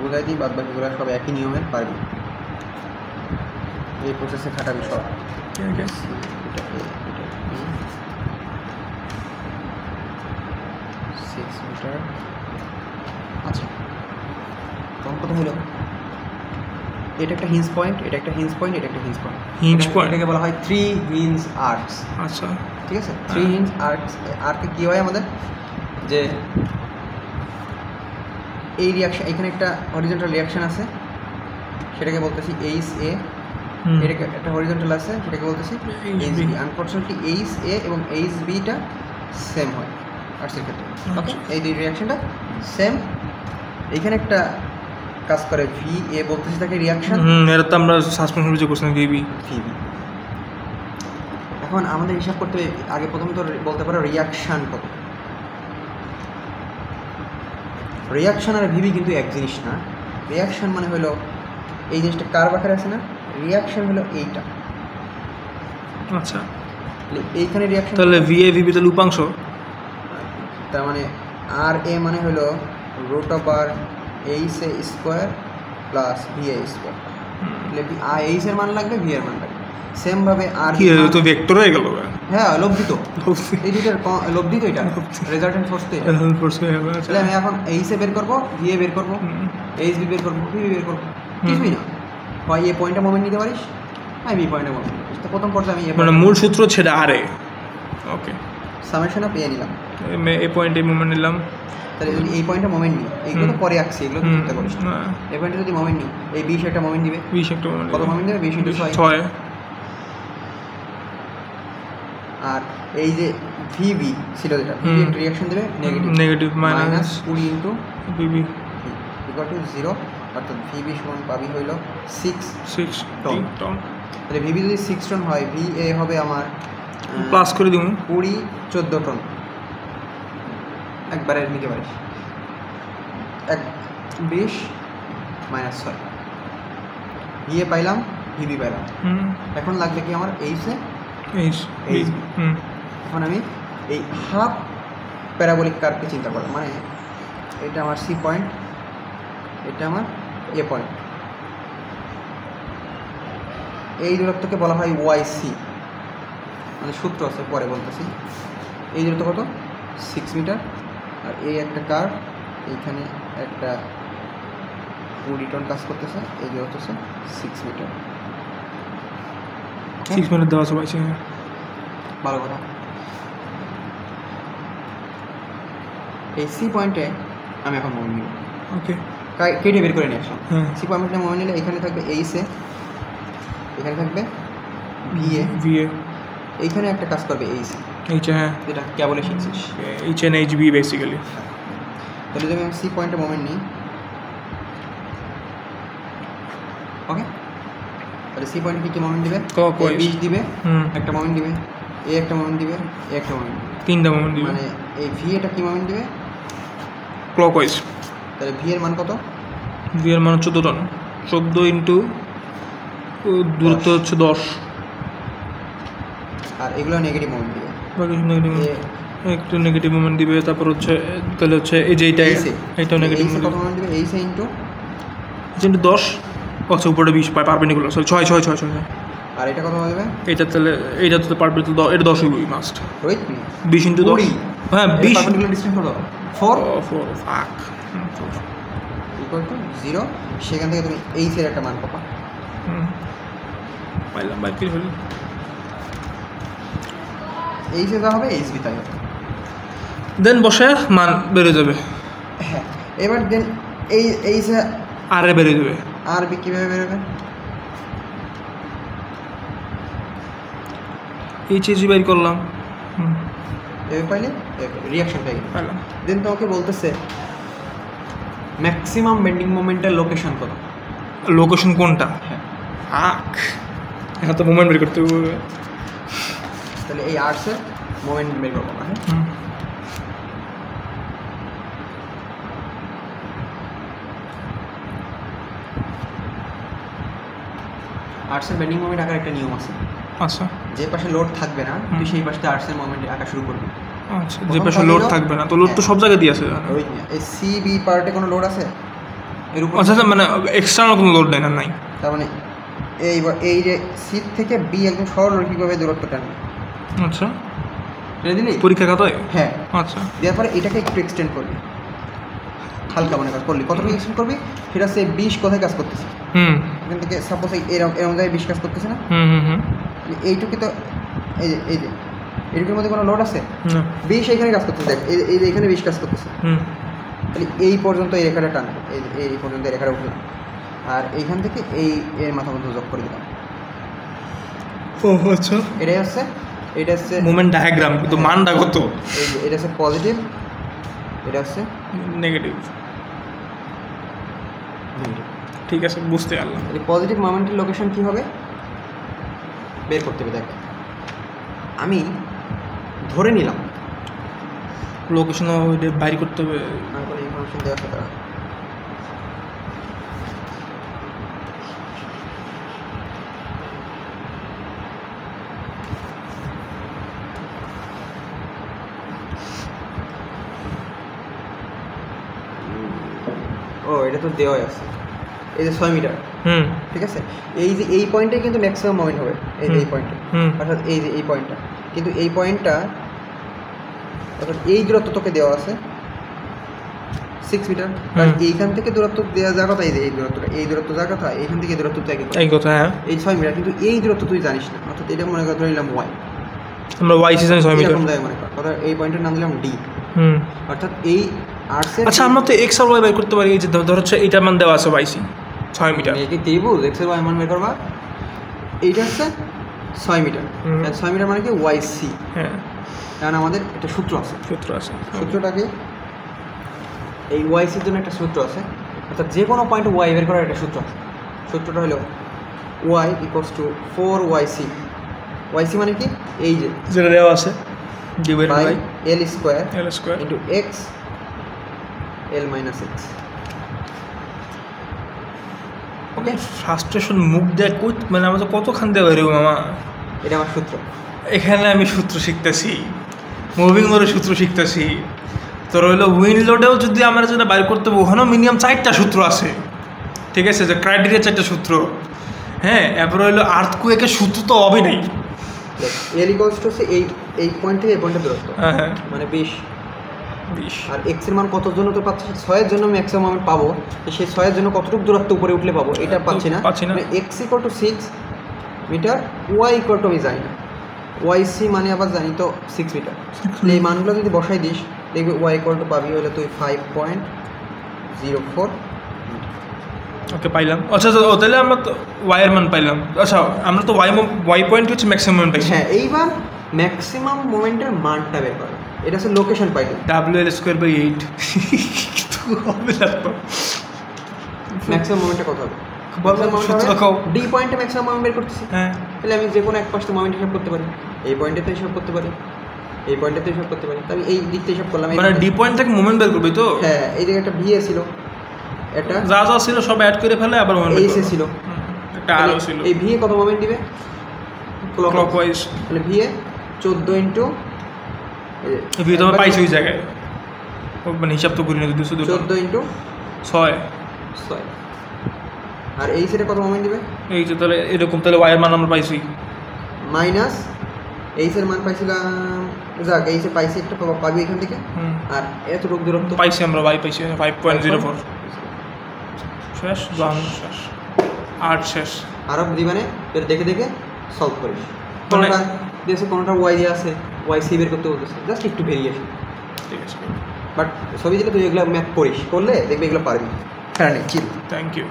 বোঝাই দিই, বাদ বাকিগুলো সব একই নিয়মের পারবি, এই প্রসেসে খাটাবি সব। ঠিক আছে, এটা A, এটা B, 6 মিটার। আচ্ছা, তখন কত হলো? এটা একটা হিঞ্জ পয়েন্ট, এটা একটা হিঞ্জ পয়েন্ট, এটা একটা হিঞ্জ পয়েন্ট। হিঞ্জ পয়েন্ট এটাকে বলা হয় 3 হিঞ্জ আর্কস। আচ্ছা, ঠিক আছে, 3 হিঞ্জ আর্কস। আর্কে কী হয় আমাদের, যে এই রিয়াকশন, এখানে একটা হরিজন্টাল রিয়াকশন আছে, সেটাকে বলতেছি এইচ এ। এটাকে একটা হরিজন্টাল আছে, সেটাকে বলতেছি H B. Unfortunately H A এবং এইচ বিটা সেম হয় আর্টসের ক্ষেত্রে। ওকে, এই দুই রিয়াকশনটা সেম। এইখানে একটা কাজ করে ভি এ, বলতেছি তাকে রিয়াকশন। এটা তো আমরা সাসপেনশন যে কোশ্চেন ভিবি ভিবি। এখন আমাদের হিসাব করতে আগে প্রথমত বলতে পারো রিয়াকশান কত। রিয়াকশান আর ভিবি কিন্তু এক জিনিস না। রিয়াকশান মানে হলো এই জিনিসটা কার্ভ আকারে আছে না, রিয়াকশান হলো এইটা। আচ্ছা, এইখানে রিয়াকশন তাহলে ভিএ ভিবি তাহলে উপাংশ, তার মানে আর এ মানে হলো root over H A square plus V A square. তাহলে এইচ এর মান লাগবে, ভি এর মান লাগবে। সেম ভাবে আর কি তো ভেক্টর হয়ে গেল। হ্যাঁ, লব্ধিত, এই দুইটার লব্ধিত, এটা রেজাল্টেন্ট ফোর্স তো এটা। তাহলে আমি এখন এইচ এ বের করবো, ভি এ বের করবো, এইচ বি বের করবো, ভিবি বের করবো, কিছুই না। হয় এ পয়েন্টে মোমেন্ট নিতে পারিস, আমি বি পয়েন্টে মোমেন্ট নিতে পারিস। তো প্রথম পর্যায়ে আমি মানে মূল সূত্র ছেড়ে আরে ওকে সামেশন অফ এ নিলাম, এই পয়েন্টে মোমেন্ট নিলাম। তাহলে যদি এই পয়েন্টে মোমেন্ট নিই, এইগুলো তো পরে আসছে, এগুলো তো চিন্তা করিস না। এই পয়েন্টে যদি মোমেন্ট নিই, এই 20 একটা মোমেন্ট দিবে, 20 একটা মোমেন্ট কত মোমেন্ট দেবে? 20 × 6। আর এই যে ভিবি ছিল, যেটা ভিবি একটা রিঅ্যাকশন দেবে negative minus 20 × VB equal to 0, অর্থাৎ ভিবি সমান পাবি হইল 6 টন। তাহলে ভিবি যদি 6 টন হয়, ভি এ হবে আমার প্লাস করে দিব 14 টন। একবারে নিতে পারিস, 20 মাইনাস 6, ভি এ পাইলাম, ভিবি পাইলাম। এখন লাগবে কি আমার এইচ এ, এইচ বি। এখন আমি এই হাফ প্যারাবোলিক কার্ভকে চিন্তা করলাম, মানে এটা আমার সি পয়েন্ট, এটা আমার এ পয়েন্ট। এই দূরত্বকে বলা হয় ওয়াই সি, মানে সূত্র আছে পরে বলতেছি। এই দূরত্ব কত? 6 মিটার। আর এই একটা কার্ভ, এইখানে একটা 20 টন কাজ করতেছে, এই দূরত্ব হচ্ছে 6 মিটার। 6 মিটার দেওয়া আছে পাইছি। ভালো কথা। এই সি পয়েন্টে আমি এখন মোমেন্ট নিব। ওকে, কেটে বের করে নিয়ে আসলাম। সি পয়েন্টে মোমেন্ট নিলে এখানে থাকবে এইচ এ, এখানে থাকবে ভি এ, এইখানে একটা কাজ করবে এইচ এইচে। হ্যাঁ, যেটা কেবলে শিখছিস, H N H B basically. তাহলে যদি আমি সি পয়েন্টে মোমেন্ট নিই, ওকে, তাহলে সি পয়েন্টে কি মোমেন্ট দিবে? 20 দিবে, একটা মোমেন্ট দিবে, এ একটা মোমেন্ট দিবে, এ একটা মোমেন্ট দিবে, 3টা মোমেন্ট দিবে। মানে এই ভি এটা কি মোমেন্ট দিবে? ক্লকওয়াইজ। তাহলে ভি এর মান কত? ভি এর মান 14 টন। 14 ইন্টু দূরত্ব হচ্ছে 10। আর এগুলো নেগেটিভ মোমেন্ট দিবে, বাকি নেগেটিভ, একটু নেগেটিভ মোমেন্ট দিবে। তারপর হচ্ছে তাহলে হচ্ছে এই যে এইটাও নেগেটিভ মোমেন্ট কত মোমেন্ট দিবে? H into 10। আচ্ছা, উপরে 20 পায় পারপেন্ডিকুলার, সরি 6। আর এটা কত হবে? এটা তাহলে এইটা তো পারপেন্ডিকুলার, এটা 10 হইবই মাস্ট। রোহিত 20 ইন্টু 10। হ্যাঁ, 20 পারপেন্ডিকুলার ডিসটেন্স কত? 4 ফাক ইকুয়াল টু 0। সেখান থেকে তুমি এইচ এর একটা মান পাবা। পাইলাম, বাইক করে ফেলি। এইচ এ যা হবে, এইচ বি তাই হবে। দেন বসে মান বেড়ে যাবে। হ্যাঁ, এবার দেন এইচ এ আর এ বেড়ে যাবে। আর বি কীভাবে বেরোবে? এইচ এ জি বাইর করলাম, এভাবে পাইলে রিয়াকশন পাই পাইলাম। দেন তোমাকে বলতেছে ম্যাক্সিমাম বেন্ডিং মোমেন্টের লোকেশন কত? লোকেশন কোনটা? আক এখন তো মোমেন্ট বের করতে হবে। তাহলে এই আর্টসের মোমেন্ট বের করবো না। আর্টসের বেন্ডিং মোমেন্ট আঁকার একটা নিয়ম আছে। আচ্ছা, যে পাশে লোড থাকবে না তুই সেই পাশে আর্টসের মোমেন্ট আঁকা শুরু করবি। আচ্ছা, যে পাশে লোড থাকবে না, তো লোড তো সব জায়গায় দিয়ে আছে। ওই এই সি বি পার্টে কোনো লোড আছে? এর উপর আচ্ছা মানে এক্সটার্নাল কোনো লোড নেই না নাই। তার মানে এই যে সি থেকে বি একদম সরলরৈখিকভাবে দূরত্ব টানবে। আচ্ছা এটা দিলি পরীক্ষা খাতায়? হ্যাঁ। আচ্ছা দেওয়ার পরে এটাকে একটু এক্সটেন্ড করবি, হালকা মনে কর করলি, কতটুকু এক্সটেন্ড করবি সেটা সে 20 কোথায় কাজ করতেছে, এখান থেকে সাপোজ এরকম জায়গায় 20 কাজ করতেছে না, এইটুকু তো এই যে এইটুকুর মধ্যে কোনো লোড আছে? 20 এইখানে কাজ করতেছে, দেখ এই যে এখানে 20 কাজ করতেছে, তাহলে এই পর্যন্ত এই রেখাটা টান, এই পর্যন্ত এই রেখাটা উঠলাম, আর এইখান থেকে এর মাথা পর্যন্ত যোগ করে দিলাম। ও আচ্ছা এটাই হচ্ছে, এটা হচ্ছে মোমেন্ট ডায়াগ্রাম, কিন্তু মানটা কত? এই যে এটা হচ্ছে পজিটিভ, এটা হচ্ছে নেগেটিভ। ঠিক আছে বুঝতে পারলাম। এই পজিটিভ মোমেন্টের লোকেশন কী হবে বের করতে হবে। দেখ আমি ধরে নিলাম লোকেশন বাইর করতে হবে, আর কোনো ইনফরমেশন দেওয়া আছে তারা। ও এটা তো দেওয়াই আছে, এই যে 6 মিটার, ঠিক আছে। এই যে এই পয়েন্টে কিন্তু ম্যাক্সিমাম মোমেন্ট হবে, এই যে এই পয়েন্টে, অর্থাৎ এই যে এই পয়েন্টটা, কিন্তু এই পয়েন্টটা অর্থাৎ এই দূরত্ব তোকে দেওয়া আছে 6 মিটার, আর এইখান থেকে দূরত্ব দেওয়া যাওয়ার কথা, এই যে এই দূরত্বটা, এই দূরত্ব যাওয়ার কথা, এইখান থেকে দূরত্ব এই কথা, হ্যাঁ এই 6 মিটার, কিন্তু এই দূরত্ব তুই জানিস না, অর্থাৎ এটা মনে কর ধরে নিলাম ওয়াই, আমরা ওয়াই সিজনে 6 মিটার এরকম জায়গায় মনে কর, অর্থাৎ এই পয়েন্টের নাম দিলাম ডি, অর্থাৎ এই আর্টসের। আচ্ছা আমরা তো এক্স আর ওয়াই বের করতে পারি, এই যে ধর হচ্ছে এইটার মান দেওয়া আছে ওয়াইসি 6 মিটার, এই ত্রিভুজ এক্স এর ওয়াই মান বের করবা, এইটা হচ্ছে 6 মিটার, 6 মিটার মানে কি ওয়াই সি, হ্যাঁ কারণ আমাদের একটা সূত্র আছে, সূত্রটাকে এই ওয়াই সির জন্য একটা সূত্র আছে, অর্থাৎ যে কোনো পয়েন্ট ওয়াই বের করার একটা সূত্র আছে। সূত্রটা হলো ওয়াই ইকুয়ালস টু 4YC, ওয়াইসি মানে কি এই যে যেটা দেওয়া আছে divided by L square into X L minus X. Okay, frustration মুখ দেয় কই, মানে আমরা তো কতখান দিয়ে বেরো মামা। এটা আমার সূত্র, এখানে আমি সূত্র শিখতেছি, মুভিং লোডের সূত্র শিখতেছি, তো রইলো উইন লোডেও যদি আমরা যেটা বাইর করতে হবে ওখানেও মিনিমাম 4টা সূত্র আছে, ঠিক আছে, যে ক্রাইটেরিয়া 4টা সূত্র, হ্যাঁ। এরপর রইলো আর্থকুয়েকের সূত্র তো হবে নাই, এল ইকুয়ালস টু হচ্ছে এই পয়েন্ট থেকে এই পয়েন্টের দূরত্ব, হ্যাঁ মানে 20, আর এক্স এর মান কতর জন্য তো পাচ্ছি 6 এর জন্য ম্যাক্সিমাম আমি পাবো, সেই 6 এর জন্য কতটুকু দূরত্ব উপরে উঠলে পাবো এটা পাচ্ছি না, X equal to 6 metre, Y equal to আমি জানি না, ওয়াই সি মানে আবার জানি তো 6 মিটার, এই মানগুলো যদি বসাই দিস দেখবি ওয়াই ইকুয়াল টু পাবি হলে তুই 5.04। ওকে পাইলাম। আচ্ছা ও তাহলে আমরা তো ওয়াই এর মান পাইলাম। আচ্ছা আমরা তো ওয়াই পয়েন্ট হচ্ছে ম্যাক্সিমাম মোমেন্ট পাইছি, হ্যাঁ। এইবার ম্যাক্সিমাম মোমেন্টের মানটা বের করো, এটা হচ্ছে লোকেশন পাইলাম WL²/8 হবে না তো, ম্যাক্সিমাম মোমেন্টটা কত হবে ডি পয়েন্টে ম্যাক্সিমাম মোমেন্ট বের করতেছি, হ্যাঁ। তাহলে আমি যে কোনো এক পাশে মোমেন্ট হিসাব করতে পারি, এই পয়েন্টেতে হিসাব করতে পারি, এই পয়েন্টেতে হিসাব করতে পারি, তবে এই দিকতে হিসাব করলাম, মানে ডি পয়েন্ট থেকে মোমেন্ট বের করবি তো, হ্যাঁ। এই জায়গায় একটা ভিএ ছিল, এটা যা যা ছিল সব অ্যাড করে ফেলে, আবার মোমেন্ট এইসে ছিল, একটা আরও ছিল, এই ভিএ কত মোমেন্ট দিবে ক্লকওয়াইজ, তাহলে ভিএ 14 ইনটু ভিএ তো পাইছি ওই জায়গায়, মানে হিসাব তো করি না, 14 ইনটু 6, আর এই সেটা কত মোমেন্ট দিবে, এই যে তাহলে এরকম, তাহলে ওয়াই এর মান আমরা পাইছি মাইনাস এইসের মান পাইছিলাম, যাক এইসে পাইছি একটা পাবি এখান থেকে, আর এতটুকু দূরত্ব পাইছি আমরা, ওয়াই পাইছি 5.04, শেষ, শেষ 8 শেষ, আরও দিবানে দেখে দেখে সলভ করিস, কোনোটা দিয়েছে কোনোটা ওয়াই দিয়ে আছে, ওয়াই সি বের করতে বলতেছে, জাস্ট একটু ভেরিয়েশন, ঠিক আছে। বাট ছবি দিলে তুই এগুলো ম্যাথ করিস, করলে দেখবি এগুলো পারবি, হ্যাঁ নেই চিল। Thank you.